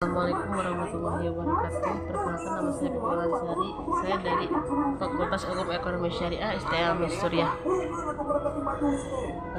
Assalamualaikum warahmatullahi wabarakatuh. Perkenalkan, nama saya Bibi Ansari. Saya dari Fakultas Hukum Ekonomi Syariah STM Suriah.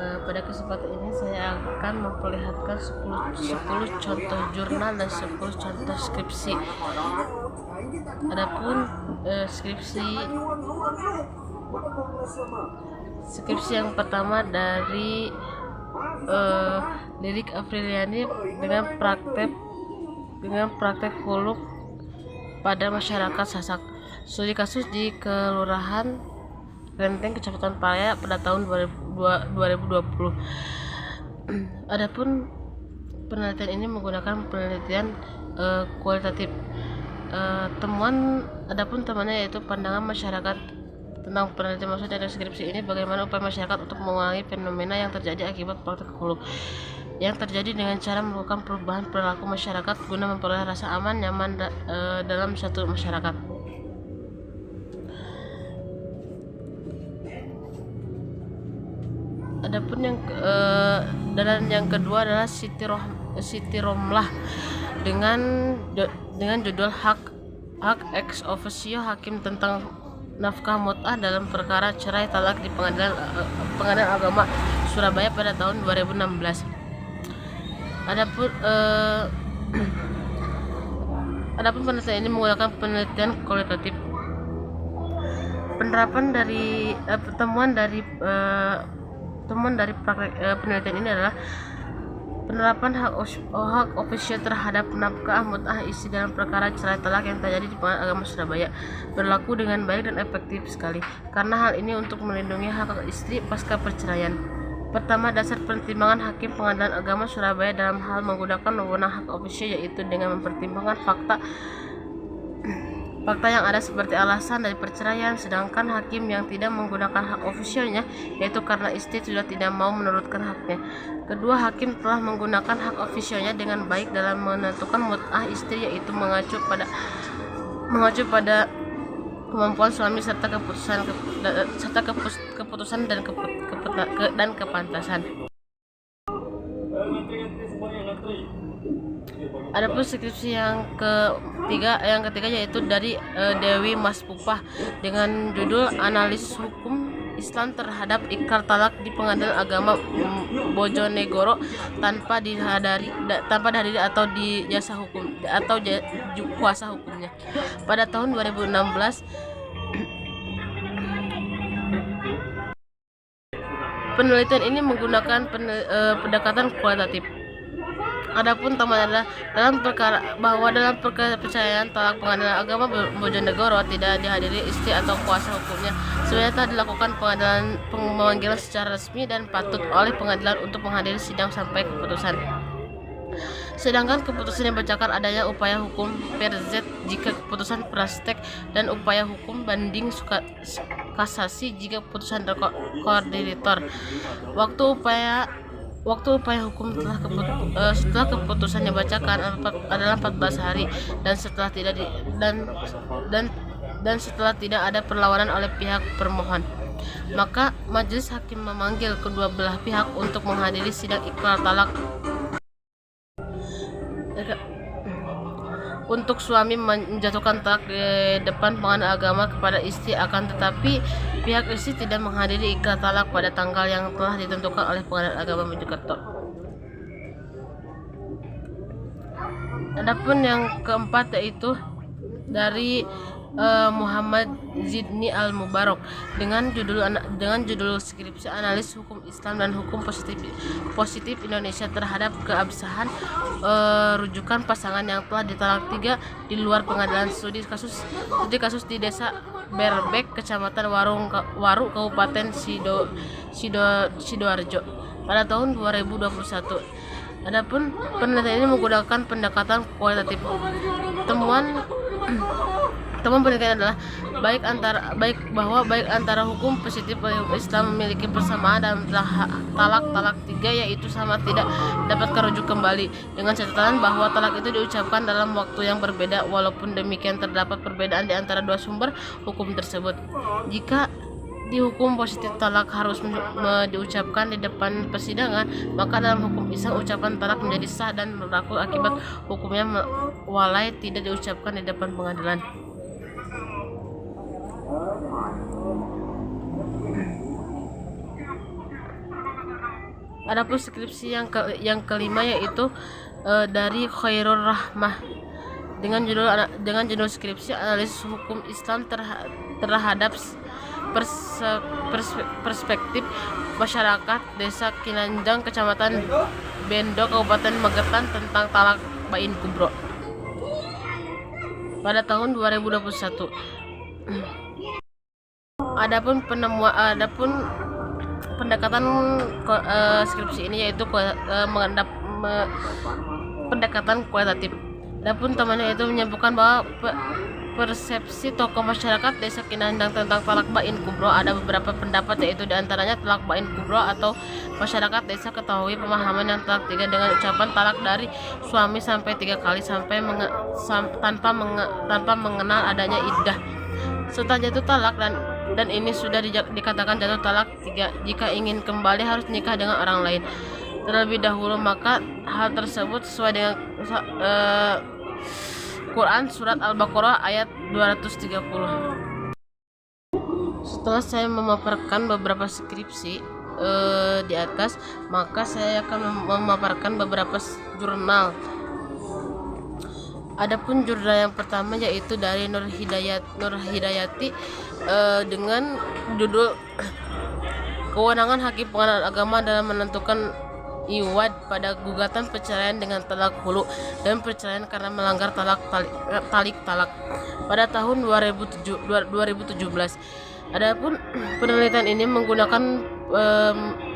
Pada kesempatan ini saya akan memperlihatkan 10 contoh jurnal dan 10 contoh skripsi. Adapun skripsi yang pertama dari Lirik Apriliani dengan praktek huluk pada masyarakat Sasak. Studi kasus di Kelurahan Renteng, Kecamatan Paya pada tahun 2020. Adapun penelitian ini menggunakan penelitian kualitatif. Temannya yaitu pandangan masyarakat tentang penelitian. Maksud dari skripsi ini bagaimana upaya masyarakat untuk mengurangi fenomena yang terjadi akibat praktek huluk yang terjadi dengan cara melakukan perubahan perilaku masyarakat guna memperoleh rasa aman nyaman dalam satu masyarakat. Adapun yang kedua adalah Siti Romlah dengan judul hak ex officio hakim tentang nafkah mut'ah dalam perkara cerai talak di Pengadilan Agama Surabaya pada tahun 2016. Adapun penelitian ini menggunakan penelitian kualitatif. Temuan dari praktek penelitian ini adalah penerapan hak ofisial terhadap nafkah mut'ah istri dalam perkara cerai talak yang terjadi di Pengadilan Agama Surabaya berlaku dengan baik dan efektif sekali, karena hal ini untuk melindungi hak istri pasca perceraian. Pertama, dasar pertimbangan Hakim Pengadilan Agama Surabaya dalam hal menggunakan wewenang hak ofisial yaitu dengan mempertimbangkan fakta yang ada seperti alasan dari perceraian, sedangkan hakim yang tidak menggunakan hak ofisialnya yaitu karena istri sudah tidak mau menurutkan haknya. Kedua, hakim telah menggunakan hak ofisialnya dengan baik dalam menentukan mut'ah istri yaitu mengacu pada kemampuan suami serta keputusan dan kepantasan. Adapun skripsi yang ketiga yaitu dari Dewi Maspupah dengan judul analisis hukum Islam terhadap ikrar talak di Pengadilan Agama Bojonegoro tanpa dihadiri atau di jasa hukum atau kuasa hukumnya pada tahun 2016. Penelitian ini menggunakan pendekatan kualitatif. Adapun teman adalah dalam perkara perceraian talak Pengadilan Agama Bojonegoro tidak dihadiri istri atau kuasa hukumnya. Sebenarnya telah dilakukan pemanggilan secara resmi dan patut oleh pengadilan untuk menghadiri sidang sampai keputusan. Sedangkan keputusan yang membacakan adanya upaya hukum per z jika keputusan prastek dan upaya hukum banding kasasi jika keputusan koordinator. Waktu upaya hukum setelah keputusan dibacakan adalah 14 hari dan setelah tidak ada perlawanan oleh pihak permohon, maka majelis hakim memanggil kedua belah pihak untuk menghadiri sidang ikrar talak. Untuk suami menjatuhkan talak di depan Pengadilan Agama kepada istri, akan tetapi pihak istri tidak menghadiri ikrar talak pada tanggal yang telah ditentukan oleh Pengadilan Agama Mojokerto. Adapun yang keempat yaitu dari Muhammad Zidni Al-Mubarak dengan judul skripsi analis hukum Islam dan hukum positif Indonesia terhadap keabsahan rujukan pasangan yang telah ditalak 3 di luar pengadilan. Studi kasus di Desa Berbek, Kecamatan Waru, Kabupaten Sidoarjo pada tahun 2021. Adapun penelitian ini menggunakan pendekatan kualitatif. Temuan penelitian adalah baik antara hukum positif Islam memiliki persamaan dalam talak 3 yaitu sama tidak dapat kerujuk kembali, dengan catatan bahwa talak itu diucapkan dalam waktu yang berbeda. Walaupun demikian terdapat perbedaan di antara dua sumber hukum tersebut. dihukum positif talak harus diucapkan di depan persidangan, maka dalam hukum Islam ucapan talak menjadi sah dan berlaku akibat hukumnya walai tidak diucapkan di depan pengadilan. Adapun skripsi yang kelima yaitu dari Khairul Rahmah dengan judul skripsi analisis hukum Islam terhadap perspektif masyarakat Desa Kinanjang, Kecamatan Bendo, Kabupaten Magetan tentang talak bain kubro pada tahun 2021. Adapun pendekatan skripsi ini yaitu pendekatan kualitatif. Adapun temannya itu menyebutkan bahwa persepsi tokoh masyarakat Desa Kinanjang tentang talak bain kubro ada beberapa pendapat, yaitu diantaranya talak bain kubro atau masyarakat desa ketahui pemahaman yang talak tiga dengan ucapan talak dari suami sampai 3 kali tanpa mengenal adanya iddah serta jatuh talak, dan ini sudah dikatakan jatuh talak 3 jika ingin kembali harus nikah dengan orang lain terlebih dahulu, maka hal tersebut sesuai dengan Quran surat Al-Baqarah ayat 230. Setelah saya memaparkan beberapa skripsi di atas, maka saya akan memaparkan beberapa jurnal. Adapun jurnal yang pertama yaitu dari Nur Hidayati dengan judul Kewenangan Hakim Pengadilan Agama dalam menentukan iwad pada gugatan perceraian dengan talak hulu dan perceraian karena melanggar talak pada tahun 2017. Adapun penelitian ini menggunakan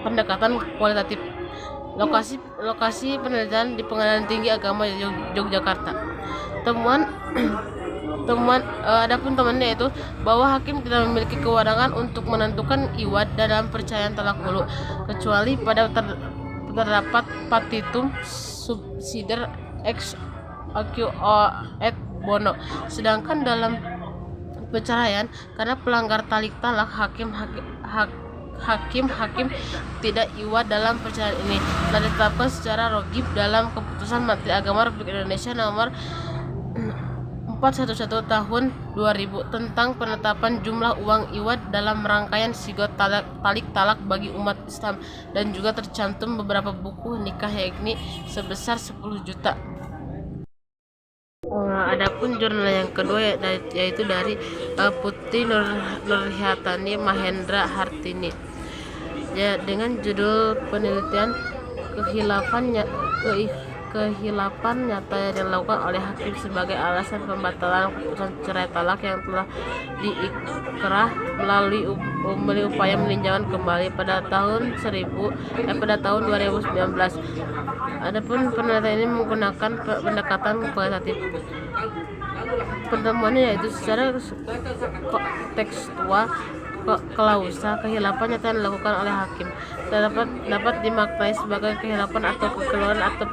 pendekatan kualitatif. Lokasi penelitian di Pengadilan Tinggi Agama Yogyakarta. Adapun temannya itu bahwa hakim tidak memiliki kewenangan untuk menentukan iwad dalam perceraian talak hulu kecuali pada terdapat petitum subsidiar ex aequo et bono. Sedangkan dalam perceraian karena pelanggar talak hakim tidak iwad dalam perceraian ini telah ditetapkan secara rogib dalam Keputusan Menteri Agama Republik Indonesia nomor 411 tahun 2000 tentang penetapan jumlah uang iwad dalam rangkaian sigot talak bagi umat Islam, dan juga tercantum beberapa buku nikah yakni sebesar 10 juta. Adapun jurnal yang kedua yaitu dari Putri Nurhayati Mahendra Hartini ya, dengan judul penelitian kehilapan nyata yang dilakukan oleh hakim sebagai alasan pembatalan keputusan cerai talak yang telah diikrah melalui upaya meninjauan kembali pada tahun 2019. Adapun penelitian ini menggunakan pendekatan kualitatif. Pertemuannya yaitu secara tekstual klausa kehilapan nyata yang dilakukan oleh hakim dapat dimaknai sebagai kehilapan atau kekeliruan atau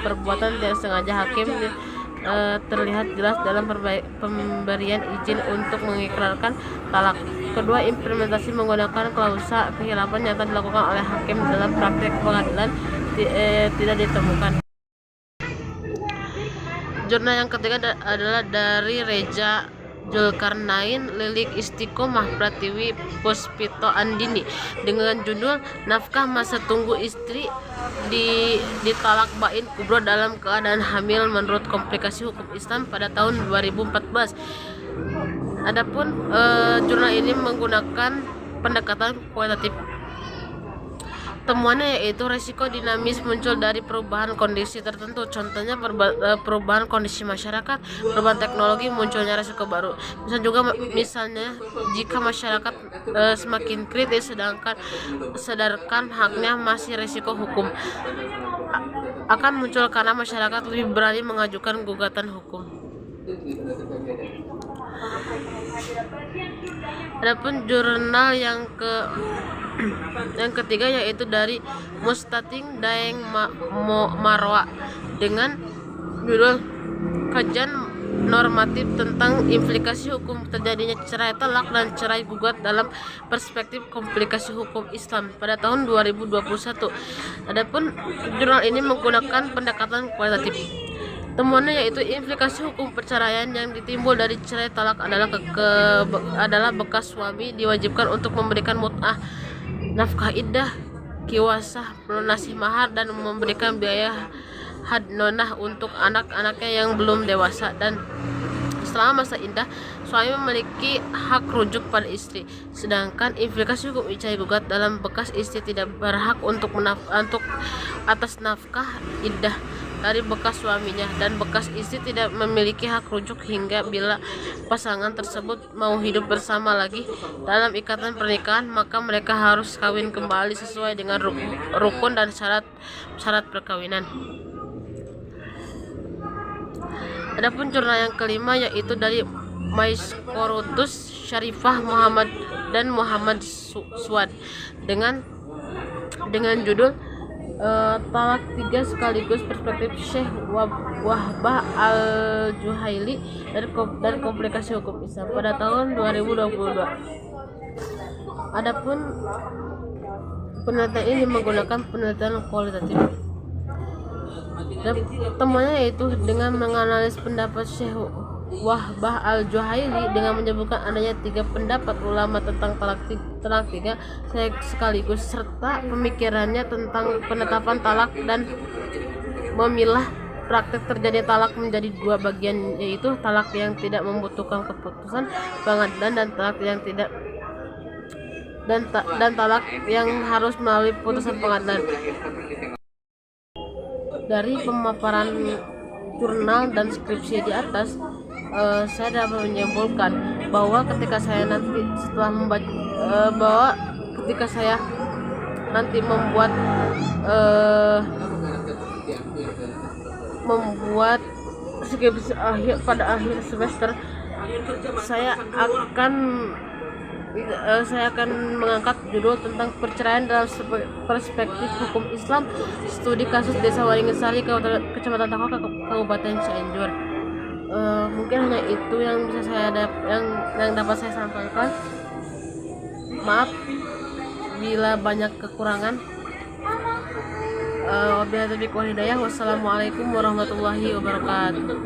perbuatan tidak sengaja hakim terlihat jelas dalam pemberian izin untuk mengikrarkan talak. Kedua, implementasi menggunakan klausa kehilapan nyata dilakukan oleh hakim dalam praktek pengadilan tidak ditemukan. Jurnal yang ketiga adalah dari Reza Zulkarnain Lilik Istiqomah Pratiwi Puspito Andini dengan judul Nafkah Masa Tunggu Istri ditalak bain kubro dalam keadaan hamil menurut komplikasi hukum Islam pada tahun 2014. Adapun jurnal ini menggunakan pendekatan kualitatif. Temuannya yaitu resiko dinamis muncul dari perubahan kondisi tertentu, contohnya perubahan kondisi masyarakat, perubahan teknologi, munculnya resiko baru. Misalnya jika masyarakat semakin kritis sedangkan haknya masih resiko hukum akan muncul karena masyarakat lebih berani mengajukan gugatan hukum. Adapun jurnal yang ketiga yaitu dari Mustating Daeng Marwa dengan judul Kajian normatif tentang implikasi hukum terjadinya cerai talak dan cerai gugat dalam perspektif komplikasi hukum Islam pada tahun 2021. Adapun jurnal ini menggunakan pendekatan kualitatif. Temuannya yaitu implikasi hukum perceraian yang ditimbul dari cerai talak adalah bekas suami diwajibkan untuk memberikan mut'ah, nafkah iddah, kiwasah, melunasi mahar, dan memberikan biaya hadnonah untuk anak-anaknya yang belum dewasa, dan selama masa iddah suami memiliki hak rujuk pada istri. Sedangkan implikasi hukum cerai gugat dalam bekas istri tidak berhak untuk atas nafkah iddah dari bekas suaminya, dan bekas istri tidak memiliki hak rujuk hingga bila pasangan tersebut mau hidup bersama lagi dalam ikatan pernikahan, maka mereka harus kawin kembali sesuai dengan rukun dan syarat perkawinan. Adapun jurnal yang kelima yaitu dari Maiskorutus, Syarifah Muhammad dan Muhammad Suad dengan judul Talak 3 sekaligus perspektif Syekh Wahbah Al-Juhaili dan komplikasi hukum Islam pada tahun 2022. Adapun penelitian ini menggunakan penelitian kualitatif. Temuannya yaitu dengan menganalisis pendapat Syekh Wahbah Al-Juhaili dengan menyebutkan adanya 3 pendapat ulama tentang talak 3 sekaligus, serta pemikirannya tentang penetapan talak dan memilah praktek terjadi talak menjadi 2 bagian, yaitu talak yang tidak membutuhkan keputusan pengadilan dan talak yang tidak dan talak yang harus melalui putusan pengadilan. Dari pemaparan jurnal dan skripsi di atas, saya dapat menyimpulkan bahwa ketika saya nanti membuat skripsi pada akhir semester, saya akan mengangkat judul tentang perceraian dalam perspektif hukum Islam, studi kasus Desa Waringesari, Kecamatan Takwa, Kabupaten Cianjur. Mungkin hanya itu yang bisa yang dapat saya sampaikan. Maaf bila banyak kekurangan. Wabillahi taufiq wal hidayah. Wassalamualaikum warahmatullahi wabarakatuh.